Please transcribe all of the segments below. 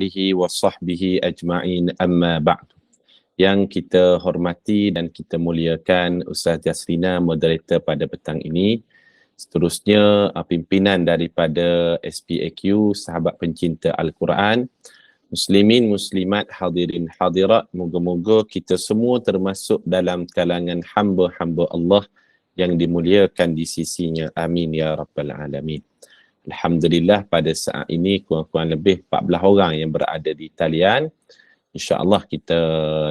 alihi wa sahbihi ajma'in amma ba'du. Yang kita hormati dan kita muliakan Ustaz Yasrina, moderator pada petang ini. Seterusnya pimpinan daripada SPAQ, Sahabat Pencinta Al-Quran. Muslimin, muslimat, hadirin, hadirat, moga-moga kita semua termasuk dalam kalangan hamba-hamba Allah yang dimuliakan di sisinya. Amin ya rabbal alamin. Alhamdulillah, pada saat ini kurang-kurang lebih 14 orang yang berada di talian. InsyaAllah kita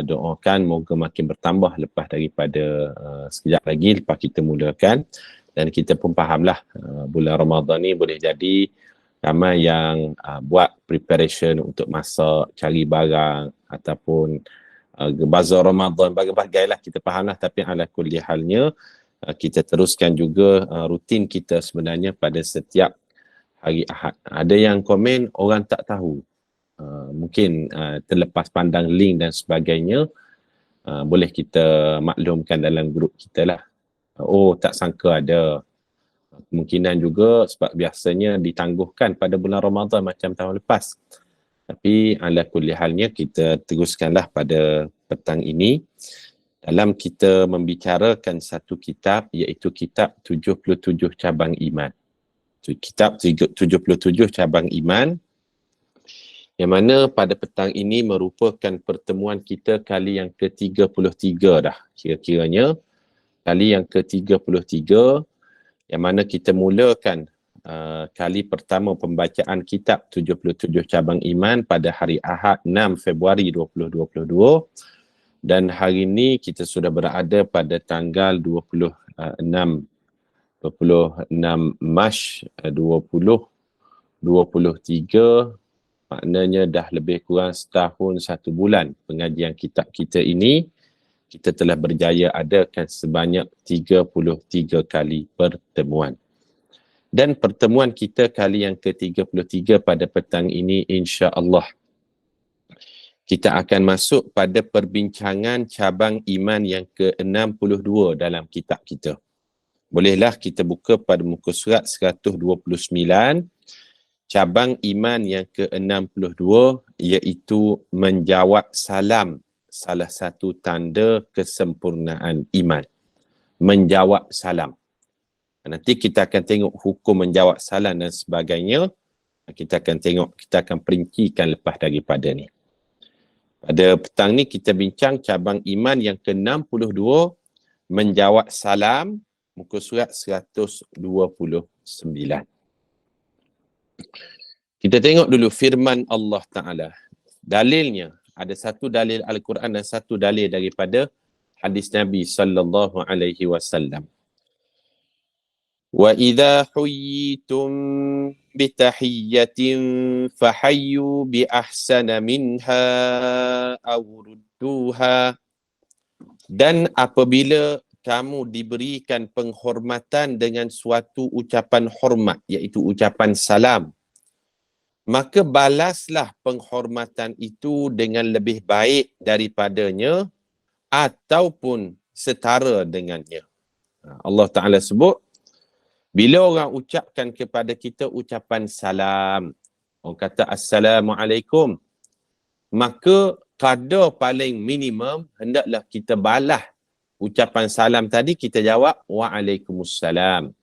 doakan moga makin bertambah lepas daripada sekejap lagi lepas kita mulakan. Dan kita pun fahamlah bulan Ramadan ni boleh jadi ramai yang buat preparation untuk masak, cari barang ataupun bazar Ramadan, bagai-bagai lah, kita fahamlah. Tapi ala kulli halnya kita teruskan juga rutin kita sebenarnya pada setiap hari Ahad. Ada yang komen orang tak tahu, mungkin terlepas pandang link dan sebagainya, boleh kita maklumkan dalam grup kita lah. Oh, tak sangka ada. Kemungkinan juga sebab biasanya ditangguhkan pada bulan Ramadan macam tahun lepas. Tapi ala kulli halnya kita teruskanlah pada petang ini dalam kita membicarakan satu kitab, iaitu kitab 77 cabang iman. Kitab 77 cabang iman, yang mana pada petang ini merupakan pertemuan kita kali yang ke-33 dah kira-kiranya. Kali yang ke-33, yang mana kita mulakan kali pertama pembacaan kitab 77 cabang iman pada hari Ahad 6 Februari 2022. Dan hari ini kita sudah berada pada tanggal 26 Mac 2023. Maknanya dah lebih kurang setahun 1 bulan pengajian kitab kita ini. Kita telah berjaya adakan sebanyak 33 kali pertemuan. Dan pertemuan kita kali yang ke-33 pada petang ini, insya-Allah kita akan masuk pada perbincangan cabang iman yang ke-62 dalam kitab kita. Bolehlah kita buka pada muka surat 129, cabang iman yang ke-62, iaitu menjawab salam, salah satu tanda kesempurnaan iman. Menjawab salam. Nanti kita akan tengok hukum menjawab salam dan sebagainya. Kita akan tengok, kita akan perincikan lepas daripada ni. Pada petang ni kita bincang cabang iman yang ke-62, menjawab salam, muka surat 129. Kita tengok dulu firman Allah Ta'ala. Dalilnya, ada satu dalil Al-Quran dan satu dalil daripada hadis Nabi sallallahu alaihi wasallam. Wa idza huyyitum bi tahiyyatin fahayyu bi ahsana minha aw rudduha. Dan apabila kamu diberikan penghormatan dengan suatu ucapan hormat, iaitu ucapan salam, maka balaslah penghormatan itu dengan lebih baik daripadanya ataupun setara dengannya. Allah Ta'ala sebut, bila orang ucapkan kepada kita ucapan salam, orang kata Assalamualaikum, maka kadar paling minimum hendaklah kita balas ucapan salam tadi, kita jawab Waalaikumsalam.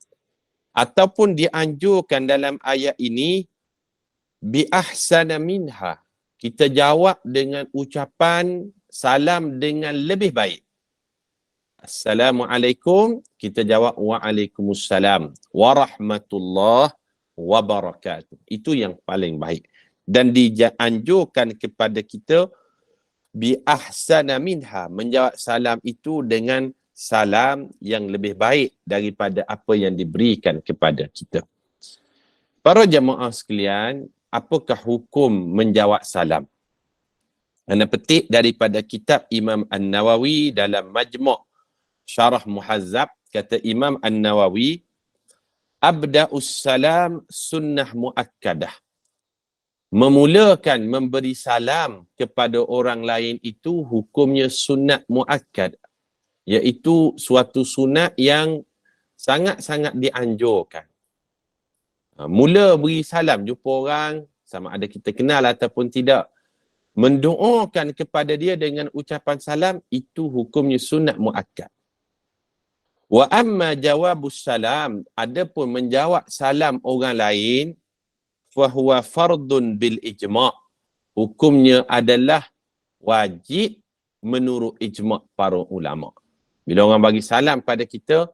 Ataupun dianjurkan dalam ayat ini, bi ahsana minha, kita jawab dengan ucapan salam dengan lebih baik. Assalamualaikum, kita jawab Waalaikumsalam warahmatullahi wabarakatuh. Itu yang paling baik. Dan dianjurkan kepada kita bi ahsana minha, menjawab salam itu dengan salam yang lebih baik daripada apa yang diberikan kepada kita. Para jemaah sekalian, apakah hukum menjawab salam? Anda petik daripada kitab Imam An-Nawawi dalam Majmu' Syarah Muhazzab, kata Imam An-Nawawi, abda'us salam sunnah muakkadah. Memulakan memberi salam kepada orang lain itu hukumnya sunat muakkad, iaitu suatu sunat yang sangat-sangat dianjurkan. Mula beri salam, jumpa orang, sama ada kita kenal ataupun tidak, mendoakan kepada dia dengan ucapan salam, itu hukumnya sunat muakkad. Wa amma jawabus salam, adapun menjawab salam orang lain, fahuwa fardun bil ijma', hukumnya adalah wajib menurut ijma' para ulama. Bila orang bagi salam pada kita,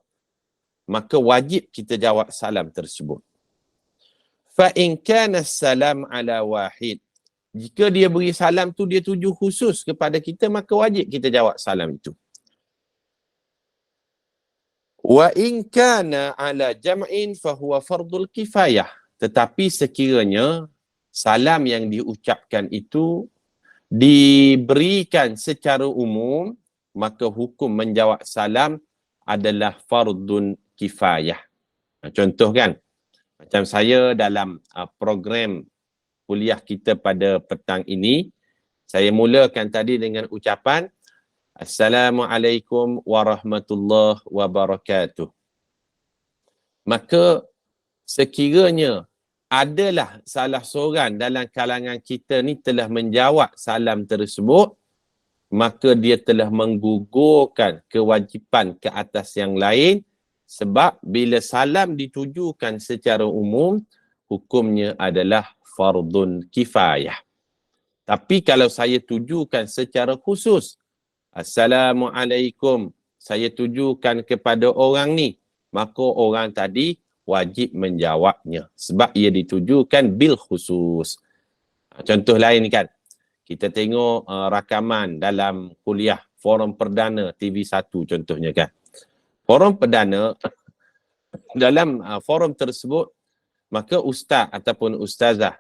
maka wajib kita jawab salam tersebut. Fa in kana salam ala wahid, jika dia beri salam tu dia tuju khusus kepada kita, maka wajib kita jawab salam itu. Wa in kana ala jam'in fa huwa fardul kifayah, tetapi sekiranya salam yang diucapkan itu diberikan secara umum, maka hukum menjawab salam adalah fardun kifayah. Contoh kan, macam saya dalam program kuliah kita pada petang ini, saya mulakan tadi dengan ucapan Assalamualaikum warahmatullahi wabarakatuh. Maka sekiranya adalah salah seorang dalam kalangan kita ni telah menjawab salam tersebut, maka dia telah menggugurkan kewajipan ke atas yang lain, sebab bila salam ditujukan secara umum, hukumnya adalah fardun kifayah. Tapi kalau saya tujukan secara khusus, Assalamualaikum, saya tujukan kepada orang ni, maka orang tadi wajib menjawabnya sebab ia ditujukan bil khusus. Contoh lain kan, kita tengok rakaman dalam kuliah forum perdana TV1 contohnya kan. Forum perdana, dalam forum tersebut, maka ustaz ataupun ustazah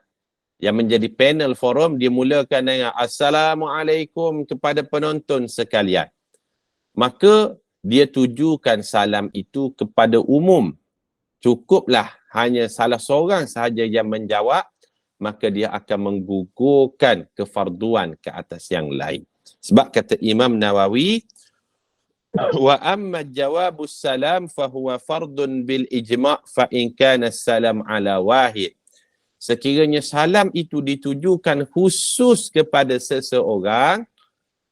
yang menjadi panel forum, dia mulakan dengan Assalamualaikum kepada penonton sekalian. Maka dia tujukan salam itu kepada umum. Cukuplah hanya salah seorang sahaja yang menjawab, maka dia akan menggugurkan kefarduan ke atas yang lain. Sebab kata Imam Nawawi, wa amma jawabus salam fahuwa fardun bil ijma' fa in kana salam ala wahid. Sekiranya salam itu ditujukan khusus kepada seseorang,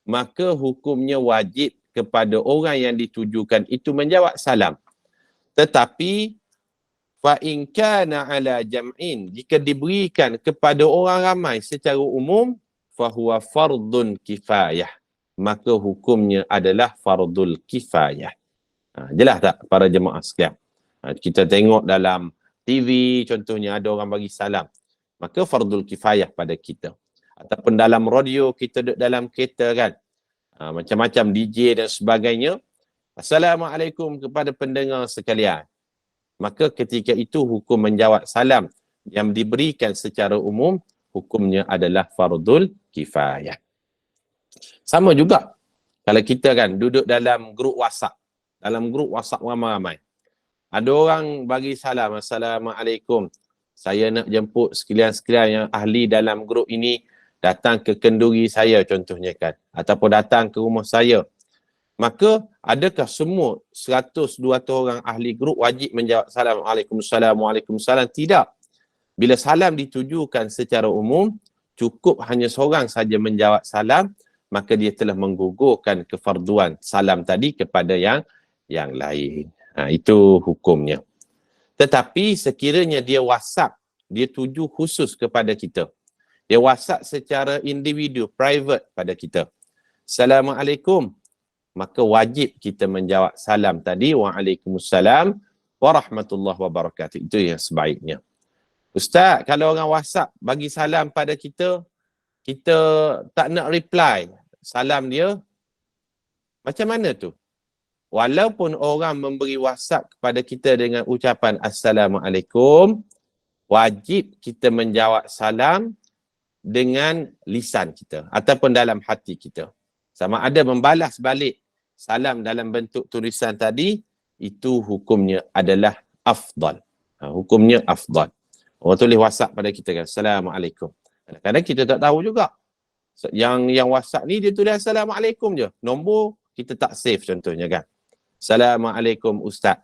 maka hukumnya wajib kepada orang yang ditujukan itu menjawab salam. Tetapi fa in kana ala jam'in, jika diberikan kepada orang ramai secara umum, fahuwa fardun kifayah, maka hukumnya adalah fardul kifayah. Jelas tak para jemaah sekalian? Kita tengok dalam TV contohnya ada orang bagi salam, maka fardul kifayah pada kita. Ataupun dalam radio, kita duduk dalam kereta kan, macam-macam DJ dan sebagainya, Assalamualaikum kepada pendengar sekalian. Maka ketika itu hukum menjawab salam yang diberikan secara umum, hukumnya adalah fardul kifayah. Sama juga kalau kita kan duduk dalam grup WhatsApp, ramai-ramai. Ada orang bagi salam, Assalamualaikum, saya nak jemput sekalian-sekalian yang ahli dalam grup ini datang ke kenduri saya contohnya kan, ataupun datang ke rumah saya. Maka adakah semua 100-200 orang ahli grup wajib menjawab salam, Waalaikumsalam, Waalaikumsalam? Tidak. Bila salam ditujukan secara umum, cukup hanya seorang saja menjawab salam, maka dia telah menggugurkan kefarduan salam tadi kepada yang lain. Itu hukumnya. Tetapi sekiranya dia WhatsApp, dia tuju khusus kepada kita. Dia WhatsApp secara individu, private pada kita. Assalamualaikum. Maka wajib kita menjawab salam tadi, Waalaikumsalam warahmatullahi wabarakatuh. Itu yang sebaiknya. Ustaz, kalau orang WhatsApp bagi salam pada kita, kita tak nak reply salam dia, macam mana tu? Walaupun orang memberi WhatsApp kepada kita dengan ucapan Assalamualaikum, wajib kita menjawab salam dengan lisan kita ataupun dalam hati kita. Sama ada membalas balik salam dalam bentuk tulisan tadi, itu hukumnya adalah afdal. Hukumnya afdal. Orang tulis WhatsApp pada kita kan, Assalamualaikum. Kadang-kadang kita tak tahu juga. Yang WhatsApp ni dia tulis Assalamualaikum je. Nombor kita tak save contohnya kan. Assalamualaikum Ustaz.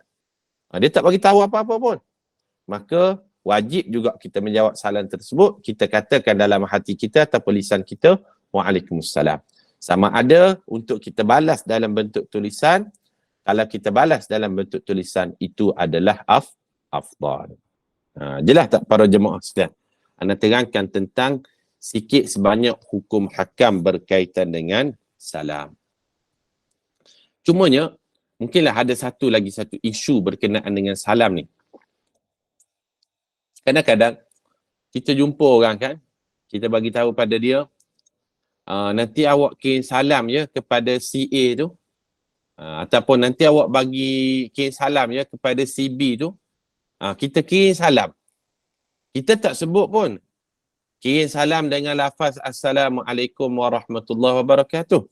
Dia tak bagi tahu apa-apa pun. Maka wajib juga kita menjawab salam tersebut. Kita katakan dalam hati kita ataupun lisan kita, Waalaikumsalam. Sama ada untuk kita balas dalam bentuk tulisan. Kalau kita balas dalam bentuk tulisan, itu adalah afdal. Jelas tak para jemaah sekalian? Anda terangkan tentang sikit sebanyak hukum hakam berkaitan dengan salam. Cumanya, mungkinlah ada satu isu berkenaan dengan salam ni. Kadang-kadang kita jumpa orang kan, kita bagi tahu pada dia, nanti awak kirim salam ya kepada si A tu, ataupun nanti awak bagi kirim salam ya kepada si B tu. Kita kirim salam. Kita tak sebut pun. Kirim salam dengan lafaz Assalamualaikum warahmatullahi wabarakatuh.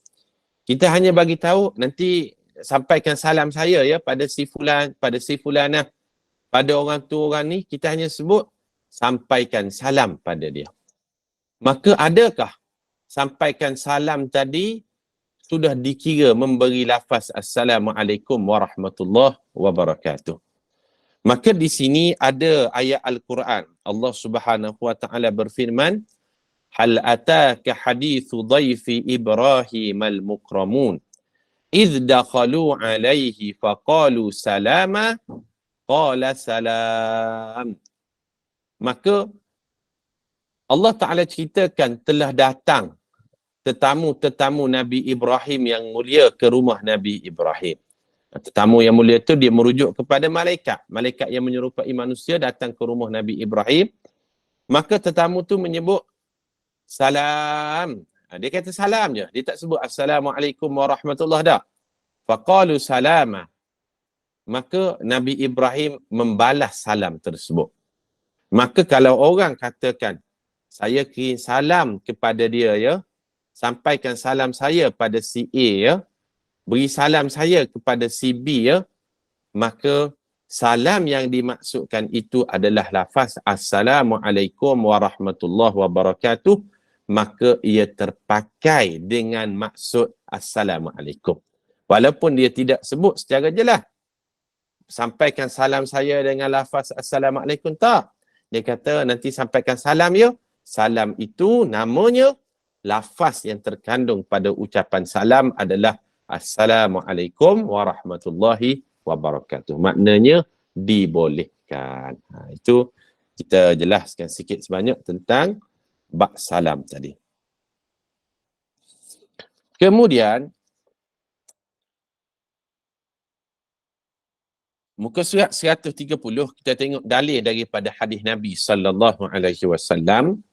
Kita hanya bagi tahu nanti sampaikan salam saya ya pada si fulan, pada si fulanah, pada orang tu orang ni, kita hanya sebut sampaikan salam pada dia. Maka adakah sampaikan salam tadi sudah dikira memberi lafaz Assalamualaikum warahmatullahi wabarakatuh? Maka di sini ada ayat Al-Quran. Allah Subhanahu wa taala berfirman, "Hal ataka hadithu dhaifi Ibrahim al-mukramun idh dakhalu alaihi faqalu salama qala salam." Maka Allah Ta'ala ceritakan telah datang tetamu-tetamu Nabi Ibrahim yang mulia ke rumah Nabi Ibrahim. Tetamu yang mulia itu dia merujuk kepada malaikat. Malaikat yang menyerupai manusia datang ke rumah Nabi Ibrahim. Maka tetamu tu menyebut salam. Dia kata salam je. Dia tak sebut Assalamualaikum warahmatullahi dah. Faqalu salama. Maka Nabi Ibrahim membalas salam tersebut. Maka kalau orang katakan, saya kirim salam kepada dia ya, sampaikan salam saya pada si A ya, beri salam saya kepada si B ya, maka salam yang dimaksudkan itu adalah lafaz Assalamualaikum warahmatullahi wabarakatuh, maka ia terpakai dengan maksud Assalamualaikum. Walaupun dia tidak sebut secara jelas, sampaikan salam saya dengan lafaz Assalamualaikum, tak. Dia kata nanti sampaikan salam ya. Salam itu namanya, lafaz yang terkandung pada ucapan salam adalah Assalamualaikum warahmatullahi wabarakatuh. Maknanya dibolehkan. Itu kita jelaskan sikit sebanyak tentang bab salam tadi. Kemudian muka surat 130 kita tengok dalil daripada hadis Nabi sallallahu alaihi wasallam.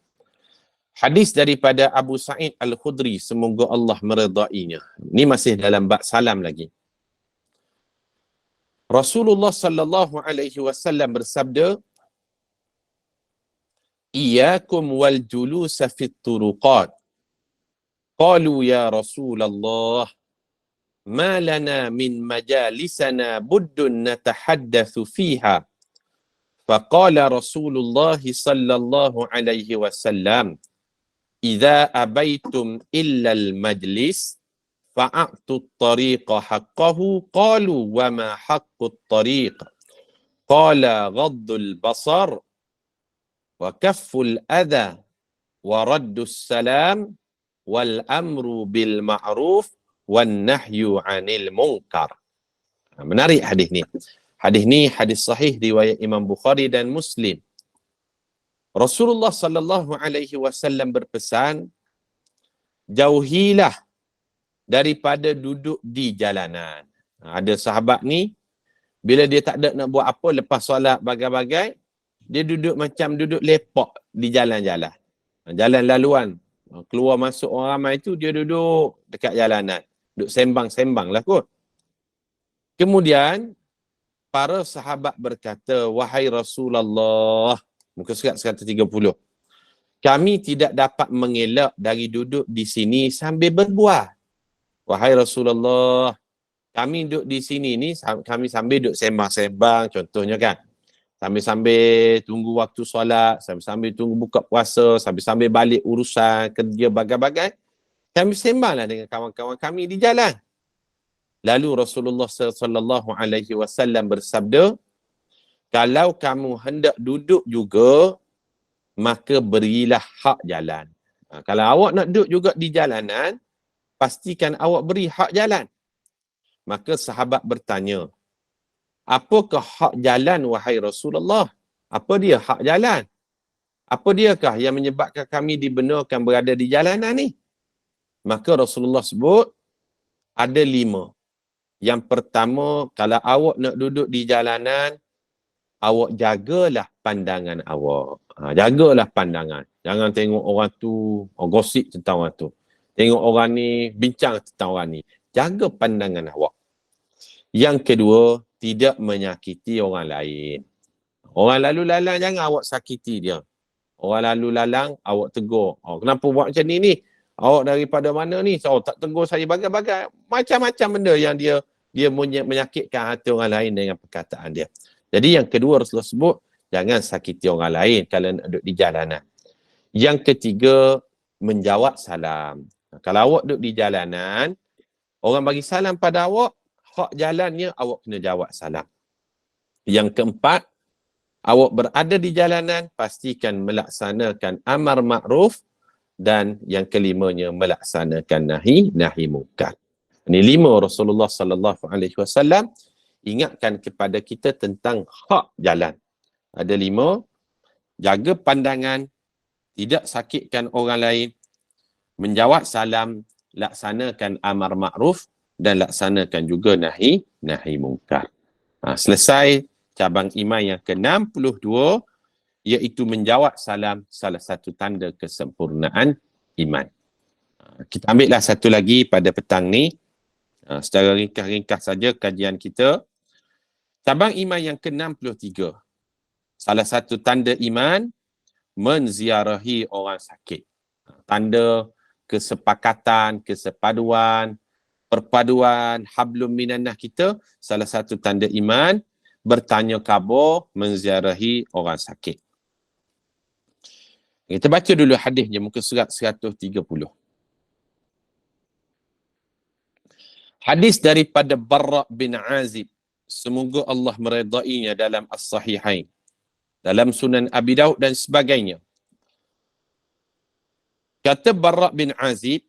Hadis daripada Abu Sa'id Al-Khudri, semoga Allah meredainya. Ini masih dalam bab salam lagi. Rasulullah sallallahu alaihi wasallam bersabda, "Iyyakum wal julusa fit turuqat." Qalu ya Rasulullah, ma lana min majalisana buddun natahaddatsu fiha. Faqala Rasulullah sallallahu alaihi wasallam, "Idza abaitum illa al-majlis fa'atu at-tariqa haqqahu." Qalu wa ma haqqu at-tariq? Qala ghaddu al-basar wa kaffu al-adha wa raddu as-salam wal amru bil ma'ruf wan nahyu 'anil munkar. Menarik hadis ni. Hadis ni hadis sahih riwayat Imam Bukhari dan Muslim. Rasulullah sallallahu alaihi wasallam berpesan, jauhilah daripada duduk di jalanan. Ada sahabat ni, bila dia tak ada nak buat apa lepas solat bagai-bagai, dia duduk macam duduk lepak di jalan-jalan. Jalan laluan. Keluar masuk orang ramai tu, dia duduk dekat jalanan. Duduk sembang-sembang lah kot. Kemudian, para sahabat berkata, wahai Rasulullah, muka surat 130, kami tidak dapat mengelak dari duduk di sini sambil berbual. Wahai Rasulullah, kami duduk di sini ni, kami sambil duduk sembang-sembang, contohnya kan. Sambil-sambil tunggu waktu solat, sambil-sambil tunggu buka puasa, sambil-sambil balik urusan kerja bagai-bagai. Kami sembanglah dengan kawan-kawan kami di jalan. Lalu Rasulullah sallallahu alaihi wasallam bersabda, Kalau kamu hendak duduk juga, maka berilah hak jalan. Kalau awak nak duduk juga di jalanan, pastikan awak beri hak jalan. Maka sahabat bertanya, apakah hak jalan wahai Rasulullah? Apa dia hak jalan? Apa diakah yang menyebabkan kami dibenarkan berada di jalanan ni? Maka Rasulullah sebut, ada 5. Yang pertama, kalau awak nak duduk di jalanan, awak jagalah pandangan awak. Jagalah pandangan. Jangan tengok orang tu, gosip tentang orang tu. Tengok orang ni, bincang tentang orang ni. Jaga pandangan awak. Yang kedua, tidak menyakiti orang lain. Orang lalu lalang, jangan awak sakiti dia. Orang lalu lalang, awak tegur. Kenapa buat macam ni? Awak daripada mana ni? Tak tegur saya bagai-bagai. Macam-macam benda yang dia menyakitkan hati orang lain dengan perkataan dia. Jadi yang kedua Rasulullah sebut, jangan sakiti orang lain kalau nak duduk di jalanan. Yang ketiga, menjawab salam. Kalau awak duduk di jalanan, orang bagi salam pada awak, hak jalannya awak kena jawab salam. Yang keempat, awak berada di jalanan, pastikan melaksanakan amar ma'ruf, dan yang kelimanya melaksanakan nahi munkar. Ini 5 Rasulullah sallallahu alaihi wasallam ingatkan kepada kita tentang hak jalan. Ada 5, jaga pandangan, tidak sakitkan orang lain, menjawab salam, laksanakan amar ma'ruf, dan laksanakan juga nahi munkar. Selesai cabang iman yang ke-62, iaitu menjawab salam, salah satu tanda kesempurnaan iman. Kita ambillah satu lagi pada petang ni. Secara ringkas-ringkas saja kajian kita. Cabang iman yang ke-63. Salah satu tanda iman, menziarahi orang sakit. Tanda kesepakatan, kesepaduan, perpaduan, hablum minannah kita, salah satu tanda iman, bertanya khabar, menziarahi orang sakit. Kita baca dulu hadisnya, muka surat 130. Hadis daripada Barra' bin Azib. Semoga Allah meredainya dalam As-Sahihain, dalam Sunan Abi Daud dan sebagainya. Kata Barra' bin Azib,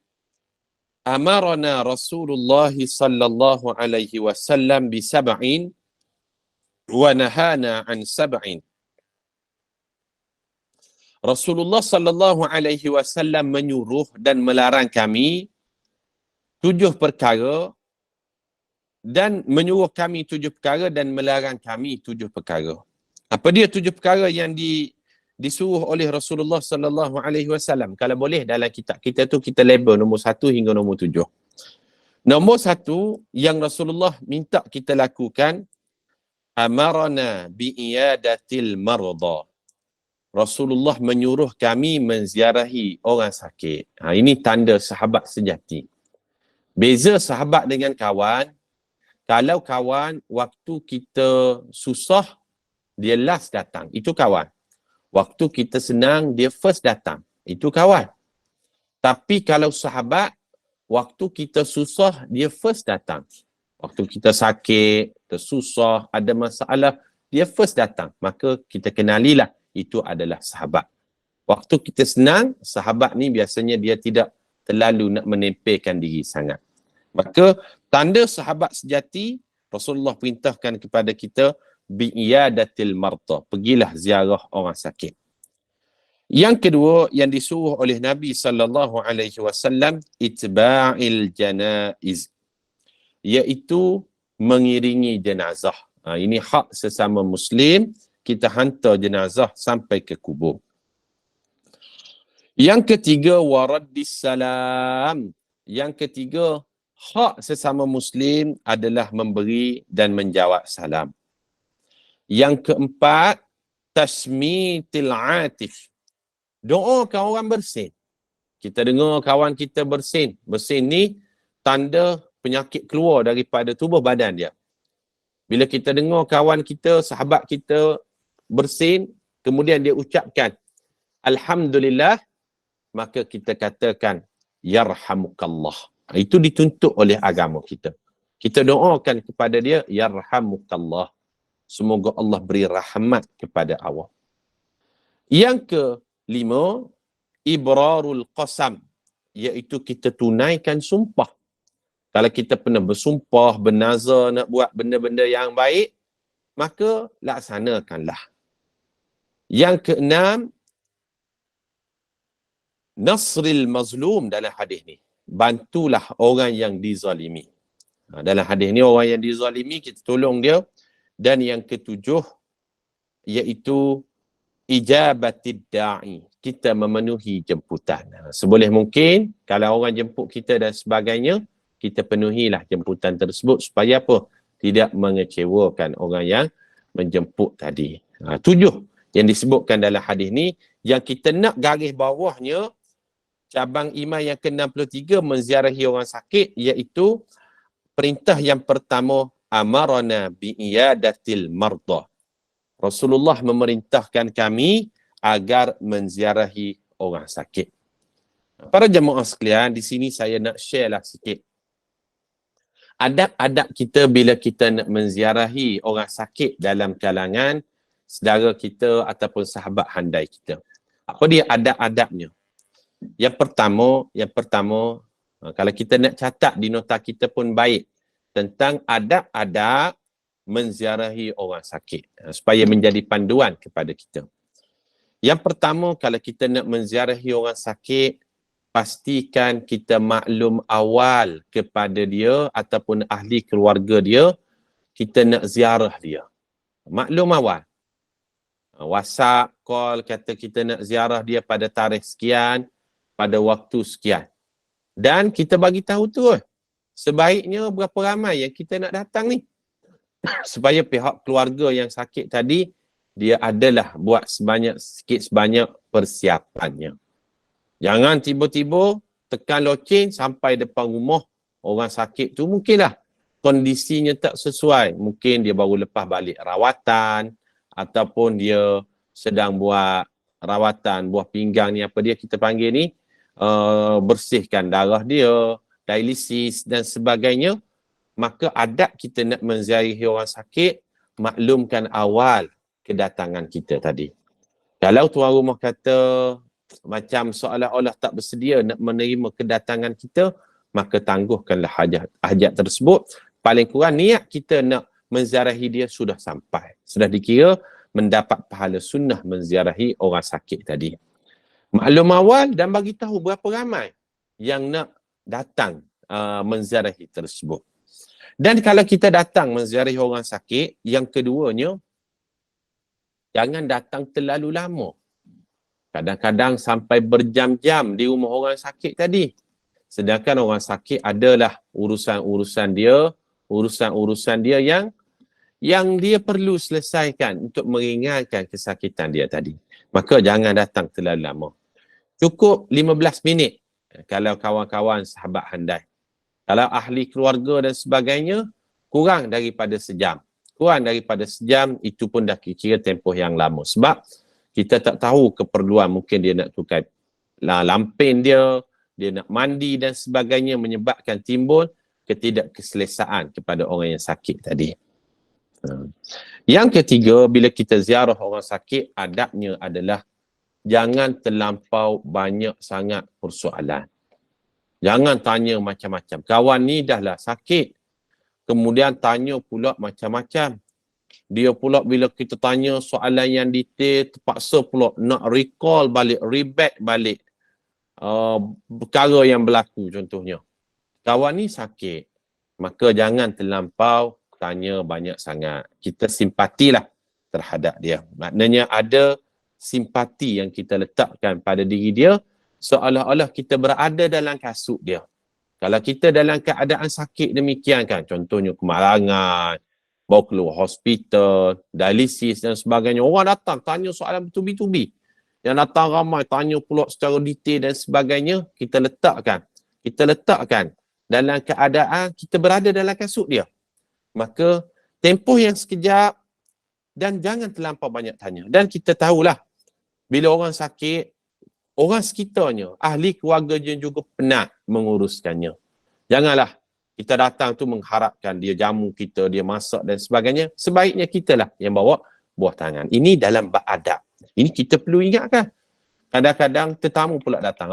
amarana Rasulullah sallallahu alaihi wasallam bi sab'in wa nahana an sab'in. Rasulullah sallallahu alaihi wasallam menyuruh dan melarang kami 7 perkara, dan menyuruh kami 7 perkara dan melarang kami 7 perkara. Apa dia 7 perkara yang disuruh oleh Rasulullah sallallahu alaihi wasallam? Kalau boleh dalam kitab kita tu kita label nombor 1 hingga nombor 7. Nombor 1 yang Rasulullah minta kita lakukan, amarana bi iyadatil marda. Rasulullah menyuruh kami menziarahi orang sakit. Ini tanda sahabat sejati. Beza sahabat dengan kawan, kalau kawan waktu kita susah, dia last datang. Itu kawan. Waktu kita senang, dia first datang. Itu kawan. Tapi kalau sahabat, waktu kita susah, dia first datang. Waktu kita sakit, tersusah, ada masalah, dia first datang. Maka kita kenalilah itu adalah sahabat. Waktu kita senang, sahabat ni biasanya dia tidak terlalu nak menempelkan diri sangat. Maka tanda sahabat sejati, Rasulullah perintahkan kepada kita bi'iyadatil marta, pergilah ziarah orang sakit. Yang kedua yang disuruh oleh Nabi sallallahu alaihi wasallam, itba'il janaiz, iaitu mengiringi jenazah. Ini hak sesama muslim, kita hantar jenazah sampai ke kubur. Yang ketiga, waraddis salam. Yang ketiga, hak sesama muslim adalah memberi dan menjawab salam. Yang keempat, tasmitil atif. Doakan orang bersin. Kita dengar kawan kita bersin. Bersin ni tanda penyakit keluar daripada tubuh badan dia. Bila kita dengar kawan kita, sahabat kita bersin, kemudian dia ucapkan alhamdulillah, maka kita katakan yarhamukallah. Itu dituntut oleh agama kita. Kita doakan kepada dia yarhamukallah. Semoga Allah beri rahmat kepada awak. Yang kelima, ibrarul qasam, iaitu kita tunaikan sumpah. Kalau kita pernah bersumpah, bernazar nak buat benda-benda yang baik, maka laksanakanlah. Yang keenam, nasril mazlum dalam hadis ni. Bantulah orang yang dizalimi. Dalam hadis ni orang yang dizalimi kita tolong dia. Dan yang ketujuh iaitu ijabatid da'i. Kita memenuhi jemputan. Seboleh mungkin kalau orang jemput kita dan sebagainya, kita penuhilah jemputan tersebut supaya apa? Tidak mengecewakan orang yang menjemput tadi. 7 yang disebutkan dalam hadis ni, yang kita nak garis bawahnya, cabang iman yang ke-63 menziarahi orang sakit, iaitu perintah yang pertama, amarana bi'iyadatil mardah. Rasulullah memerintahkan kami agar menziarahi orang sakit. Para jemaah sekalian, di sini saya nak share lah sikit. Adab-adab kita bila kita nak menziarahi orang sakit dalam kalangan saudara kita ataupun sahabat handai kita. Apa dia adab-adabnya? Yang pertama, kalau kita nak catat di nota kita pun baik, tentang adab-adab menziarahi orang sakit, supaya menjadi panduan kepada kita. Yang pertama, kalau kita nak menziarahi orang sakit, pastikan kita maklum awal kepada dia ataupun ahli keluarga dia, kita nak ziarah dia. Maklum awal. WhatsApp, call, kata kita nak ziarah dia pada tarikh sekian, pada waktu sekian. Dan kita bagi tahu tu, sebaiknya berapa ramai yang kita nak datang ni. Supaya pihak keluarga yang sakit tadi, dia adalah buat sebanyak persiapannya. Jangan tiba-tiba tekan loceng sampai depan rumah orang sakit tu, mungkinlah kondisinya tak sesuai. Mungkin dia baru lepas balik rawatan, ataupun dia sedang buat rawatan buah pinggang ni, apa dia kita panggil ni, bersihkan darah dia, dialisis dan sebagainya. Maka adab kita nak menziarahi orang sakit, maklumkan awal kedatangan kita tadi. Kalau tuan rumah kata macam seolah-olah tak bersedia nak menerima kedatangan kita, maka tangguhkanlah hajat tersebut. Paling kurang niat kita nak menziarahi dia sudah sampai. Sudah dikira mendapat pahala sunnah menziarahi orang sakit tadi. Maklum awal dan bagi tahu berapa ramai yang nak datang menziarahi tersebut. Dan kalau kita datang menziarahi orang sakit, yang keduanya, jangan datang terlalu lama. Kadang-kadang sampai berjam-jam di rumah orang sakit tadi. Sedangkan orang sakit adalah urusan-urusan dia yang dia perlu selesaikan untuk meringankan kesakitan dia tadi. Maka jangan datang terlalu lama. Cukup 15 minit kalau kawan-kawan sahabat handai. Kalau ahli keluarga dan sebagainya, kurang daripada sejam. Kurang daripada sejam, itu pun dah kira tempoh yang lama. Sebab kita tak tahu keperluan, mungkin dia nak tukar lampin dia nak mandi dan sebagainya, menyebabkan timbul ketidakselesaan kepada orang yang sakit tadi. Yang ketiga, bila kita ziarah orang sakit, adabnya adalah jangan terlampau banyak sangat persoalan. Jangan tanya macam-macam. Kawan ni dahlah sakit, kemudian tanya pula macam-macam. Dia pula bila kita tanya soalan yang detail, terpaksa pula nak recall balik, reback balik perkara yang berlaku contohnya. Kawan ni sakit, maka jangan terlampau tanya banyak sangat. Kita simpatilah terhadap dia. Maknanya ada simpati yang kita letakkan pada diri dia, seolah-olah kita berada dalam kasut dia. Kalau kita dalam keadaan sakit demikian kan, contohnya kemalangan, bawa keluar hospital, dialisis dan sebagainya, orang datang tanya soalan bertubi-tubi. Yang datang ramai tanya pula secara detail dan sebagainya, kita letakkan dalam keadaan kita berada dalam kasut dia. Maka tempoh yang sekejap dan jangan terlampau banyak tanya. Dan kita tahulah, bila orang sakit, orang sekitarnya, ahli keluarganya juga penat menguruskannya. Janganlah Kita datang tu mengharapkan dia jamu kita, dia masak dan sebagainya. Sebaiknya kita lah yang bawa buah tangan. Ini dalam bab adab. Ini kita perlu ingatkan. Kadang-kadang tetamu pula datang.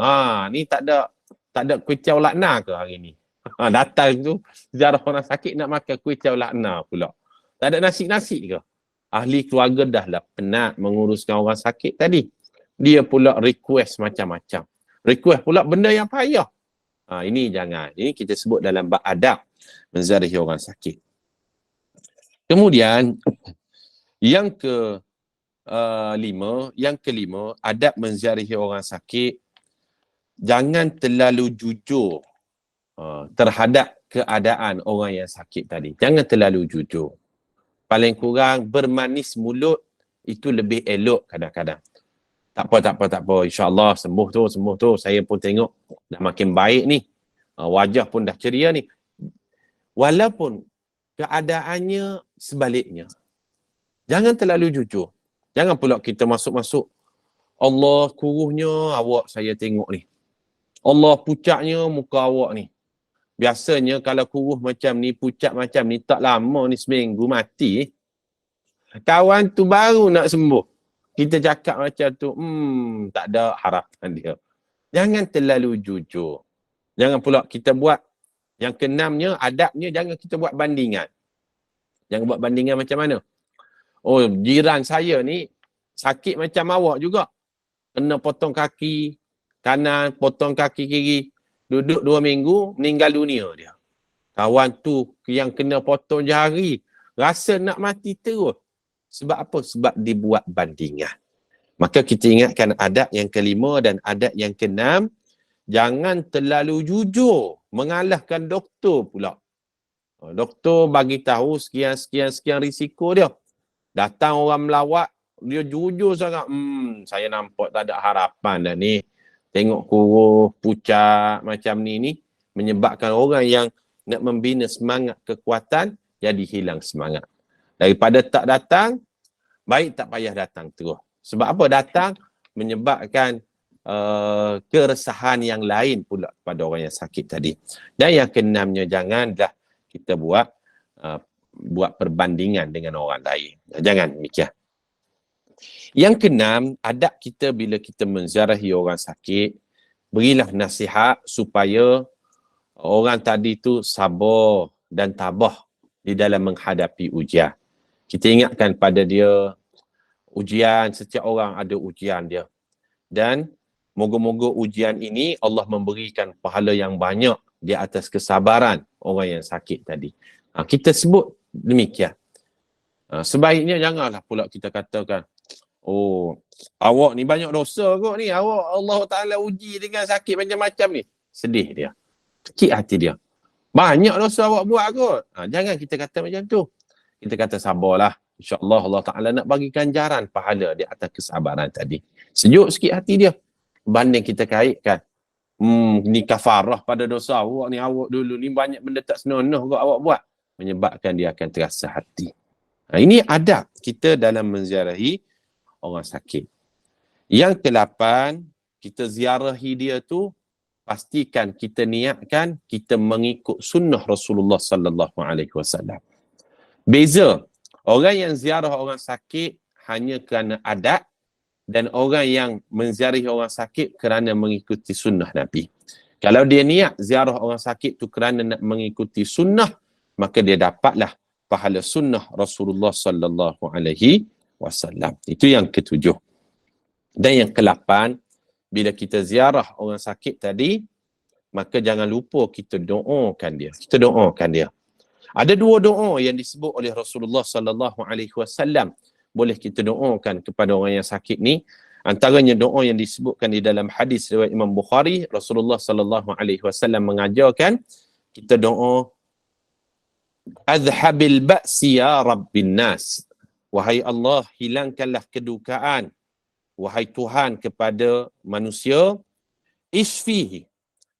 Ni tak ada kuih tiaw lakna ke hari ni? Datang tu ziarah orang sakit nak makan kuih tiaw lakna pula. Tak ada nasi-nasi ke? Ahli keluarga dah lah penat menguruskan orang sakit tadi. Dia pula request macam-macam. Request pula benda yang payah. Ini jangan. Ini kita sebut dalam bab adab menziarahi orang sakit. Kemudian yang kelima, adab menziarahi orang sakit, jangan terlalu jujur terhadap keadaan orang yang sakit tadi. Jangan terlalu jujur. Paling kurang bermanis mulut itu lebih elok kadang-kadang. Tak apa. InsyaAllah sembuh tu. Saya pun tengok dah makin baik ni. Wajah pun dah ceria ni. Walaupun keadaannya sebaliknya. Jangan terlalu jujur. Jangan pula kita masuk-masuk. Allah kuruhnya awak saya tengok ni. Allah pucatnya muka awak ni. Biasanya kalau kuruh macam ni, pucat macam ni, tak lama ni seminggu mati. Kawan tu baru nak sembuh. Kita cakap macam tu, tak ada harapan dia. Jangan terlalu jujur. Jangan pula kita buat, yang keenamnya, adabnya, jangan kita buat bandingan. Jangan buat bandingan macam mana? Oh, jiran saya ni sakit macam awak juga. Kena potong kaki kanan, potong kaki kiri. Duduk 2 minggu, meninggal dunia dia. Kawan tu yang kena potong jari, rasa nak mati terus. Sebab apa? Sebab dibuat bandingan. Maka kita ingatkan adab yang kelima dan adab yang keenam, jangan terlalu jujur mengalahkan doktor pula. Doktor bagi tahu sekian risiko dia. Datang orang melawat, dia jujur sangat. Saya nampak tak ada harapan dah ni. Tengok kuruh, pucat macam ni menyebabkan orang yang nak membina semangat kekuatan jadi hilang semangat. Daripada tak datang, baik tak payah datang terus. Sebab apa? Datang menyebabkan keresahan yang lain pula pada orang yang sakit tadi. Dan yang keenamnya, janganlah kita buat perbandingan dengan orang lain. Jangan demikian. Yang keenam, adab kita bila kita menziarahi orang sakit, berilah nasihat supaya orang tadi tu sabar dan tabah di dalam menghadapi ujian. Kita ingatkan pada dia, ujian, setiap orang ada ujian dia. Dan moga-moga ujian ini Allah memberikan pahala yang banyak di atas kesabaran orang yang sakit tadi. Kita sebut demikian. Sebaiknya janganlah pula kita katakan, oh, awak ni banyak dosa kot ni. Awak Allah Ta'ala uji dengan sakit macam-macam ni. Sedih dia. Kecil hati dia. Banyak dosa awak buat kot. Jangan kita kata macam tu. Kita kata sabarlah. InsyaAllah Allah Ta'ala nak bagi ganjaran pahala di atas kesabaran tadi. Sejuk sikit hati dia. Banding kita kaitkan. Ni kafarah pada dosa awak ni. Awak dulu ni banyak benda tak senonoh kot awak buat. Menyebabkan dia akan terasa hati. Ini adab kita dalam menziarahi orang sakit. Yang ke-8, kita ziarahi dia tu, pastikan kita niatkan kita mengikut sunnah Rasulullah sallallahu alaihi wasallam. Beza, orang yang ziarah orang sakit hanya kerana adab dan orang yang menziarahi orang sakit kerana mengikuti sunnah Nabi. Kalau dia niat ziarah orang sakit tu kerana nak mengikuti sunnah, maka dia dapatlah pahala sunnah Rasulullah sallallahu alaihi wasallam. Itu yang ke-7. Dan yang ke-8, bila kita ziarah orang sakit tadi, maka jangan lupa kita doakan dia. Kita doakan dia. Ada 2 doa yang disebut oleh Rasulullah sallallahu alaihi wasallam. Boleh kita doakan kepada orang yang sakit ni. Antaranya doa yang disebutkan di dalam hadis riwayat Imam Bukhari, Rasulullah sallallahu alaihi wasallam mengajarkan kita doa, Azhabil ba'si ya Rabbin nas. Wahai Allah, hilangkanlah kedukaan. Wahai Tuhan kepada manusia, isfihi,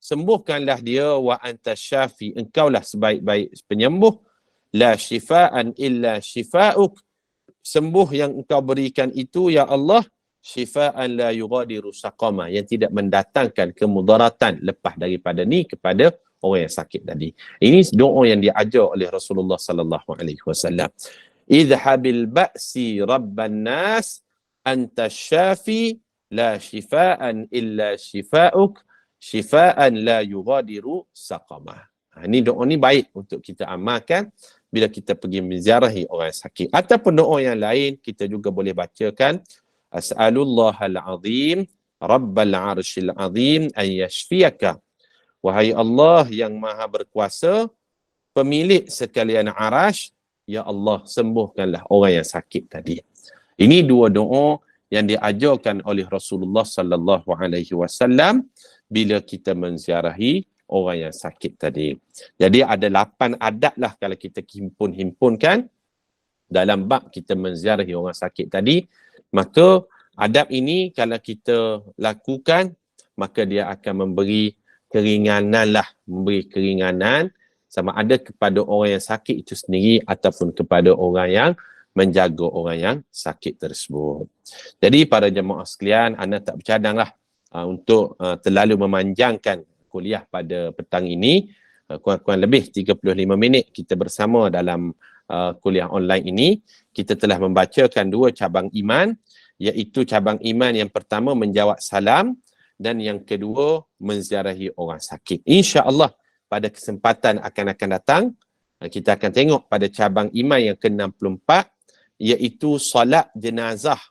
sembuhkanlah dia, wa anta syafi, engkaulah sebaik-baik penyembuh, la shifaan illa shifa'uk, sembuh yang engkau berikan itu ya Allah, shifaan la yughadiru saqama, yang tidak mendatangkan kemudaratan lepas daripada ni kepada orang yang sakit tadi. Ini doa yang diajar oleh Rasulullah sallallahu alaihi wasallam. Idhabil ba'si rabban nas anta syafi la shifaan illa shifa'uk shifaan la yughadiru saqamah. Ini doa ni baik untuk kita amalkan bila kita pergi menziarahi orang sakit. Ataupun doa yang lain kita juga boleh bacakan As'alullahal azim rabbal arshil azim an yashfiyaka. Wahai Allah yang maha berkuasa, pemilik sekalian arash, ya Allah sembuhkanlah orang yang sakit tadi. Ini dua doa yang diajarkan oleh Rasulullah sallallahu alaihi wasallam bila kita menziarahi orang yang sakit tadi. Jadi ada 8 adab lah kalau kita himpunkan dalam bab kita menziarahi orang sakit tadi. Maka adab ini kalau kita lakukan, maka dia akan memberi keringanan sama ada kepada orang yang sakit itu sendiri ataupun kepada orang yang menjaga orang yang sakit tersebut. Jadi para jemaah sekalian, anda tak bercadanglah untuk terlalu memanjangkan kuliah pada petang ini. Kurang-kurang lebih 35 minit kita bersama dalam kuliah online ini. Kita telah membacakan 2 cabang iman, iaitu cabang iman yang pertama menjawab salam dan yang kedua menziarahi orang sakit. InsyaAllah pada kesempatan akan datang kita akan tengok pada cabang iman yang ke-64, iaitu solat jenazah.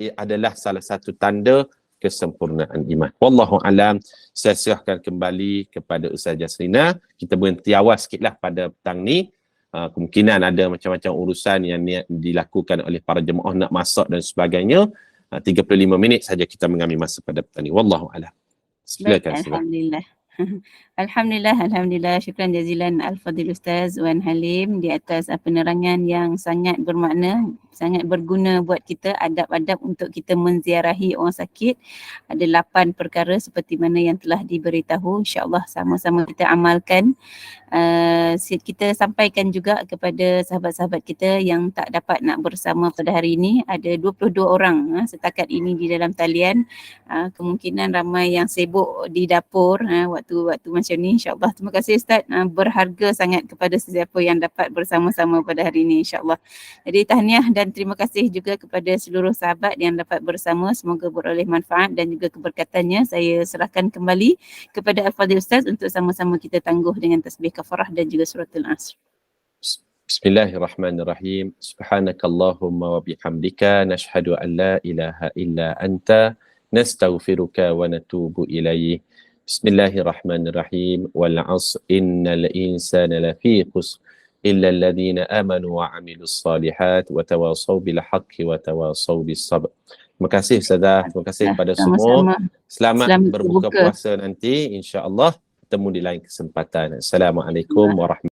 Ia adalah salah satu tanda kesempurnaan iman. Wallahu alam. Saya serahkan kembali kepada Ustaz Jasrina. Kita berhenti awal sikitlah pada petang ni. Kemungkinan ada macam-macam urusan yang dilakukan oleh para jemaah nak masak dan sebagainya. 35 minit saja kita mengambil masa pada petang ni. Wallahu alam. Silakan. Alhamdulillah. Alhamdulillah. Syukran jazilan Al-Fadhil Ustaz Wan Halim di atas penerangan yang sangat bermakna, sangat berguna buat kita, adab-adab untuk kita menziarahi orang sakit. Ada 8 perkara seperti mana yang telah diberitahu. InsyaAllah sama-sama kita amalkan. Kita sampaikan juga kepada sahabat-sahabat kita yang tak dapat nak bersama pada hari ini. Ada 22 orang setakat ini di dalam talian. Kemungkinan ramai yang sibuk di dapur waktu macam ni. InsyaAllah. Terima kasih Ustaz. Berharga sangat kepada sesiapa yang dapat bersama-sama pada hari ini, insyaAllah. Jadi tahniah dan terima kasih juga kepada seluruh sahabat yang dapat bersama. Semoga beroleh manfaat dan juga keberkatannya. Saya serahkan kembali kepada Al-Fadhil Ustaz untuk sama-sama kita tangguh dengan tasbih kafarah dan juga suratul Asr. Bismillahirrahmanirrahim. Subhanakallahumma wa bihamdika nashhadu an la ilaha illa anta nastaghfiruka wa natubu ilaih. Bismillahirrahmanirrahim. Wal 'asr innal insana lafi khusr illa alladhina amanu wa 'amilus salihat wa tawasaw bil haqqi wa tawasaw bis sabr. Terima kasih Ustazah. Terima kasih kepada semua. Selamat berbuka puasa nanti insya-Allah. Bertemu di lain kesempatan. Assalamualaikum warahmatullahi wabarakatuh.